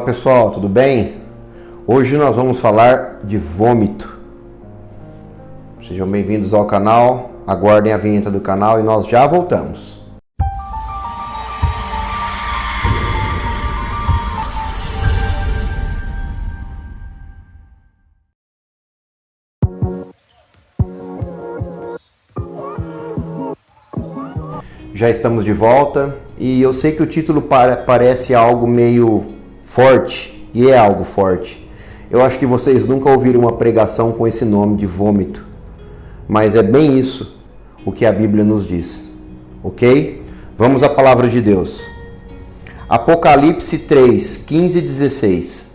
pessoal, tudo bem? Hoje nós vamos falar de vômito. Sejam bem-vindos ao canal, aguardem a vinheta do canal e nós já voltamos. Já estamos de volta e eu sei que o título parece algo meio forte, e é algo forte. Eu acho que vocês nunca ouviram uma pregação com esse nome de vômito, mas é bem isso o que a Bíblia nos diz, ok? Vamos à palavra de Deus. Apocalipse 3, 15 e 16.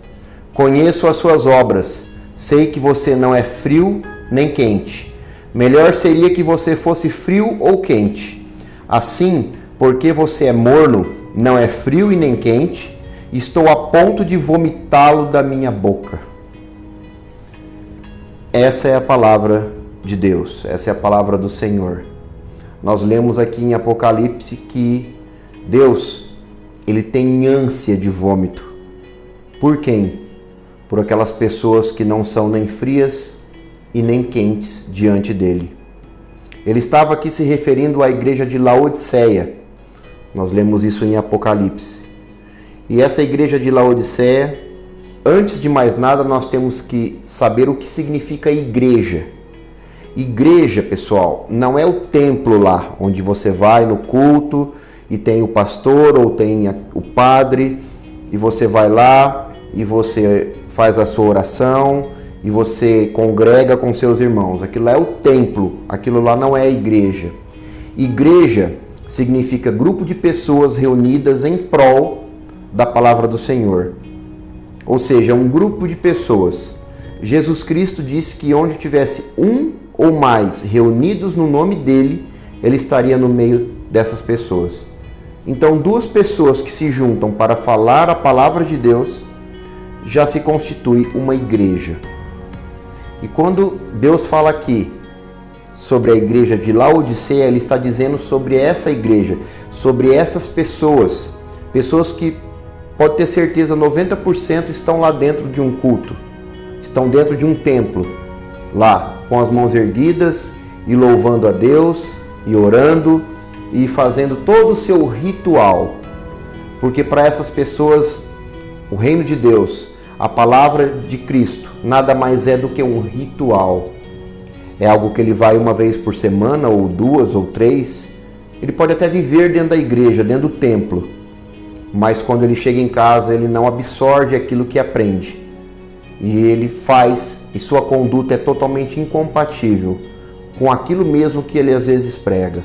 Conheço as suas obras, sei que você não é frio nem quente. Melhor seria que você fosse frio ou quente. Assim, porque você é morno, não é frio e nem quente, estou a ponto de vomitá-lo da minha boca. Essa é a palavra de Deus, essa é a palavra do Senhor. Nós lemos aqui em Apocalipse que Deus, Ele tem ânsia de vômito. Por quem? Por aquelas pessoas que não são nem frias e nem quentes diante dEle. Ele estava aqui se referindo à igreja de Laodiceia. Nós lemos isso em Apocalipse. E essa igreja de Laodiceia, antes de mais nada, nós temos que saber o que significa igreja. Igreja, pessoal, não é o templo lá, onde você vai no culto e tem o pastor ou tem o padre, e você vai lá e você faz a sua oração e você congrega com seus irmãos. Aquilo lá é o templo, aquilo lá não é a igreja. Igreja significa grupo de pessoas reunidas em prol da palavra do Senhor. Ou seja, um grupo de pessoas. Jesus Cristo disse que onde tivesse um ou mais reunidos no nome dele, ele estaria no meio dessas pessoas. Então, duas pessoas que se juntam para falar a palavra de Deus, já se constitui uma igreja. E quando Deus fala aqui sobre a igreja de Laodiceia, Ele está dizendo sobre essa igreja, sobre essas pessoas. Pessoas que, pode ter certeza, 90% estão lá dentro de um culto. Estão dentro de um templo, lá, com as mãos erguidas e louvando a Deus, e orando, e fazendo todo o seu ritual. Porque para essas pessoas, o reino de Deus, a palavra de Cristo, nada mais é do que um ritual. É algo que ele vai uma vez por semana, ou duas, ou três. Ele pode até viver dentro da igreja, dentro do templo. Mas quando ele chega em casa, ele não absorve aquilo que aprende. E ele faz, e sua conduta é totalmente incompatível com aquilo mesmo que ele às vezes prega.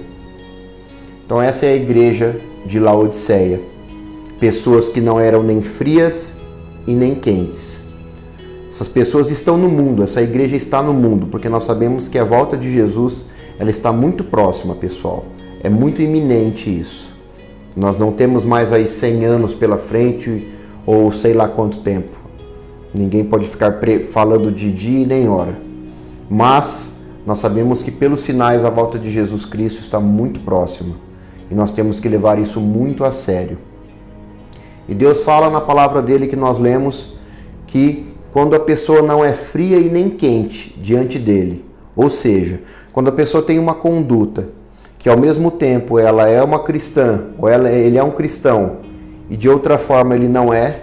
Então essa é a igreja de Laodiceia. Pessoas que não eram nem frias e nem quentes. Essas pessoas estão no mundo, essa igreja está no mundo, porque nós sabemos que a volta de Jesus, ela está muito próxima, pessoal. É muito iminente isso. Nós não temos mais aí 100 anos pela frente, ou sei lá quanto tempo. Ninguém pode ficar falando de dia e nem hora. Mas nós sabemos que pelos sinais a volta de Jesus Cristo está muito próxima. E nós temos que levar isso muito a sério. E Deus fala na palavra dele que nós lemos que quando a pessoa não é fria e nem quente diante dele, ou seja, quando a pessoa tem uma conduta que ao mesmo tempo ela é uma cristã, ou ele é um cristão, e de outra forma ele não é,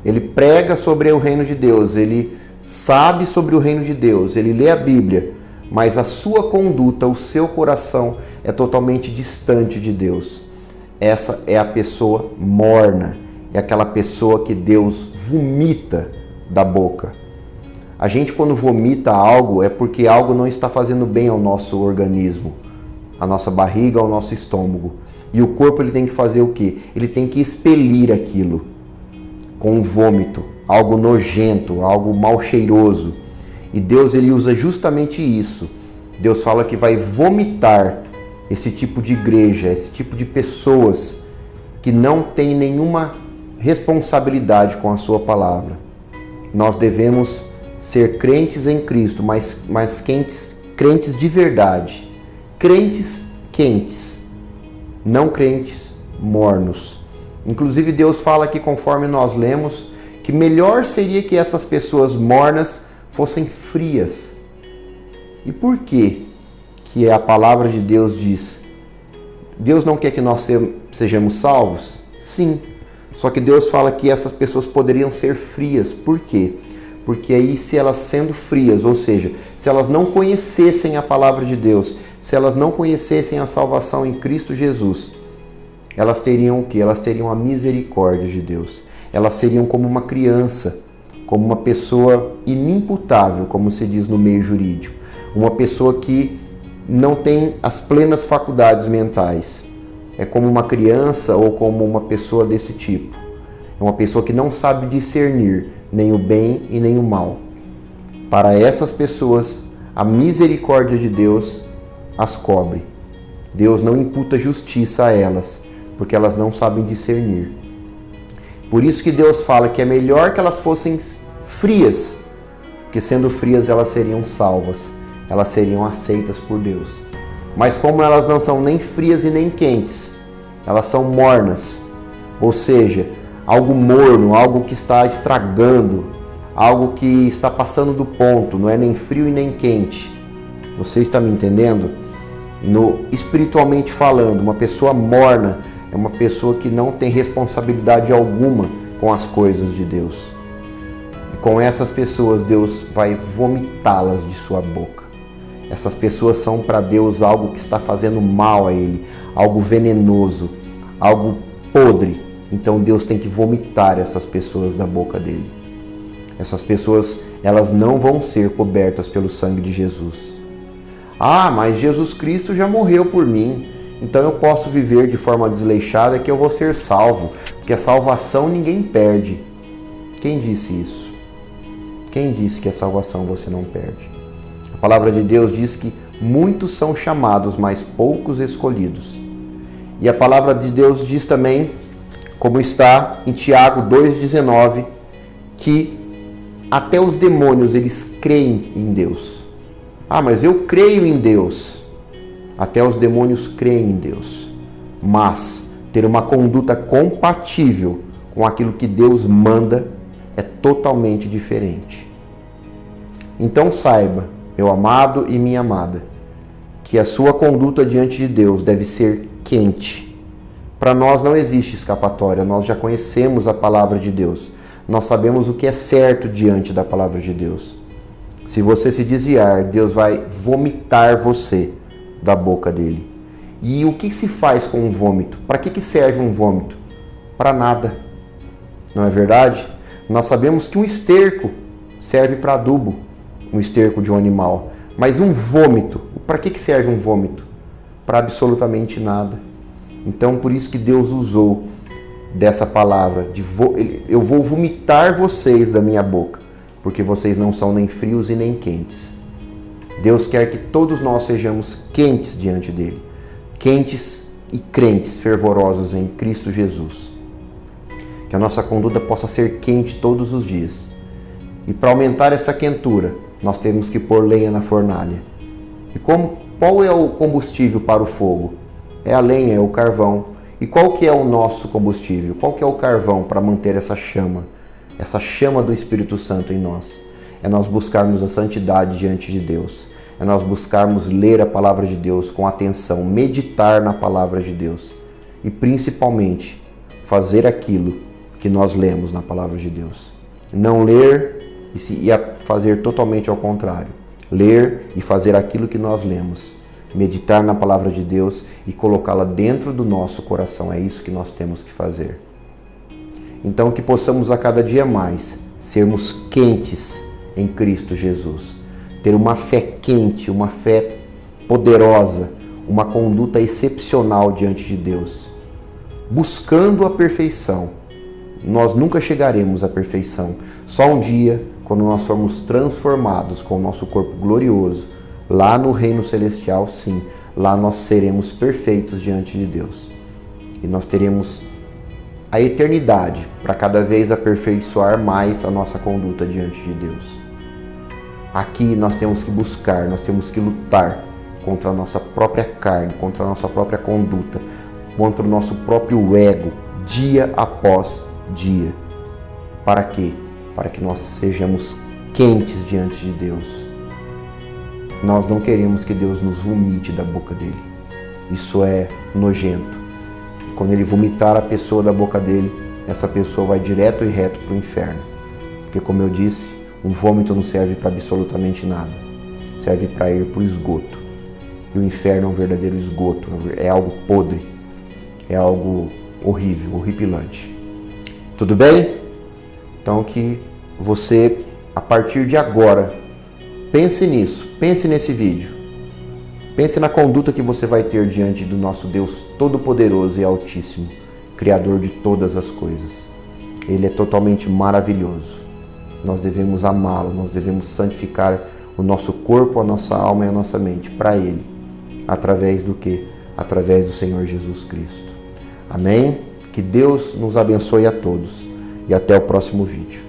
ele prega sobre o reino de Deus, ele sabe sobre o reino de Deus, ele lê a Bíblia, mas a sua conduta, o seu coração é totalmente distante de Deus. Essa é a pessoa morna, é aquela pessoa que Deus vomita da boca. A gente quando vomita algo é porque algo não está fazendo bem ao nosso organismo, à nossa barriga, ao nosso estômago. E o corpo ele tem que fazer o quê? Ele tem que expelir aquilo com um vômito, algo nojento, algo mal cheiroso. E Deus ele usa justamente isso. Deus fala que vai vomitar esse tipo de igreja, esse tipo de pessoas que não tem nenhuma responsabilidade com a sua palavra. Nós devemos ser crentes em Cristo, mas crentes de verdade. Crentes quentes, não crentes mornos. Inclusive Deus fala aqui, conforme nós lemos, que melhor seria que essas pessoas mornas fossem frias. E por quê que a palavra de Deus diz? Deus não quer que nós sejamos salvos? Sim. Só que Deus fala que essas pessoas poderiam ser frias. Por quê? Porque aí, se elas sendo frias, ou seja, se elas não conhecessem a palavra de Deus, se elas não conhecessem a salvação em Cristo Jesus, elas teriam o quê? Elas teriam a misericórdia de Deus. Elas seriam como uma criança, como uma pessoa inimputável, como se diz no meio jurídico. Uma pessoa que não tem as plenas faculdades mentais. É como uma criança ou como uma pessoa desse tipo. É uma pessoa que não sabe discernir nem o bem e nem o mal. Para essas pessoas, a misericórdia de Deus as cobre. Deus não imputa justiça a elas, porque elas não sabem discernir. Por isso que Deus fala que é melhor que elas fossem frias, porque sendo frias elas seriam salvas, elas seriam aceitas por Deus. Mas como elas não são nem frias e nem quentes, elas são mornas, ou seja, algo morno, algo que está estragando, algo que está passando do ponto, não é nem frio e nem quente. Você está me entendendo? Espiritualmente falando, uma pessoa morna é uma pessoa que não tem responsabilidade alguma com as coisas de Deus. E com essas pessoas, Deus vai vomitá-las de sua boca. Essas pessoas são para Deus algo que está fazendo mal a Ele, algo venenoso, algo podre. Então Deus tem que vomitar essas pessoas da boca dele. Essas pessoas, elas não vão ser cobertas pelo sangue de Jesus. Ah, mas Jesus Cristo já morreu por mim, então eu posso viver de forma desleixada que eu vou ser salvo, porque a salvação ninguém perde. Quem disse isso? Quem disse que a salvação você não perde? A palavra de Deus diz que muitos são chamados, mas poucos escolhidos. E a palavra de Deus diz também, como está em Tiago 2,19, que até os demônios eles creem em Deus. Ah, mas eu creio em Deus. Até os demônios creem em Deus. Mas ter uma conduta compatível com aquilo que Deus manda é totalmente diferente. Então saiba, meu amado e minha amada, que a sua conduta diante de Deus deve ser quente. Para nós não existe escapatória, nós já conhecemos a palavra de Deus. Nós sabemos o que é certo diante da palavra de Deus. Se você se desviar, Deus vai vomitar você da boca dele. E o que se faz com um vômito? Para que serve um vômito? Para nada. Não é verdade? Nós sabemos que um esterco serve para adubo, um esterco de um animal. Mas um vômito, para que serve um vômito? Para absolutamente nada. Então, por isso que Deus usou dessa palavra, eu vou vomitar vocês da minha boca, porque vocês não são nem frios e nem quentes. Deus quer que todos nós sejamos quentes diante dele, quentes e crentes fervorosos em Cristo Jesus. Que a nossa conduta possa ser quente todos os dias. E para aumentar essa quentura, nós temos que pôr lenha na fornalha. E qual é o combustível para o fogo? É a lenha, é o carvão. E qual que é o nosso combustível? Qual que é o carvão para manter essa chama do Espírito Santo em nós? É nós buscarmos a santidade diante de Deus. É nós buscarmos ler a palavra de Deus com atenção, meditar na palavra de Deus. E principalmente, fazer aquilo que nós lemos na palavra de Deus. Não ler e fazer totalmente ao contrário. Ler e fazer aquilo que nós lemos. Meditar na palavra de Deus e colocá-la dentro do nosso coração. É isso que nós temos que fazer. Então, que possamos a cada dia mais sermos quentes em Cristo Jesus. Ter uma fé quente, uma fé poderosa, uma conduta excepcional diante de Deus. Buscando a perfeição. Nós nunca chegaremos à perfeição. Só um dia, quando nós formos transformados com o nosso corpo glorioso, lá no reino celestial, sim, lá nós seremos perfeitos diante de Deus. E nós teremos a eternidade para cada vez aperfeiçoar mais a nossa conduta diante de Deus. Aqui nós temos que buscar, nós temos que lutar contra a nossa própria carne, contra a nossa própria conduta, contra o nosso próprio ego, dia após dia. Para quê? Para que nós sejamos quentes diante de Deus. Nós não queremos que Deus nos vomite da boca dele. Isso é nojento. E quando ele vomitar a pessoa da boca dele, essa pessoa vai direto e reto para o inferno. Porque, como eu disse, um vômito não serve para absolutamente nada. Serve para ir para o esgoto. E o inferno é um verdadeiro esgoto. É algo podre. É algo horrível, horripilante. Tudo bem? Então que você, a partir de agora, pense nisso. Pense nesse vídeo. Pense na conduta que você vai ter diante do nosso Deus Todo-Poderoso e Altíssimo, Criador de todas as coisas. Ele é totalmente maravilhoso. Nós devemos amá-lo, nós devemos santificar o nosso corpo, a nossa alma e a nossa mente para Ele. Através do quê? Através do Senhor Jesus Cristo. Amém? Que Deus nos abençoe a todos e até o próximo vídeo.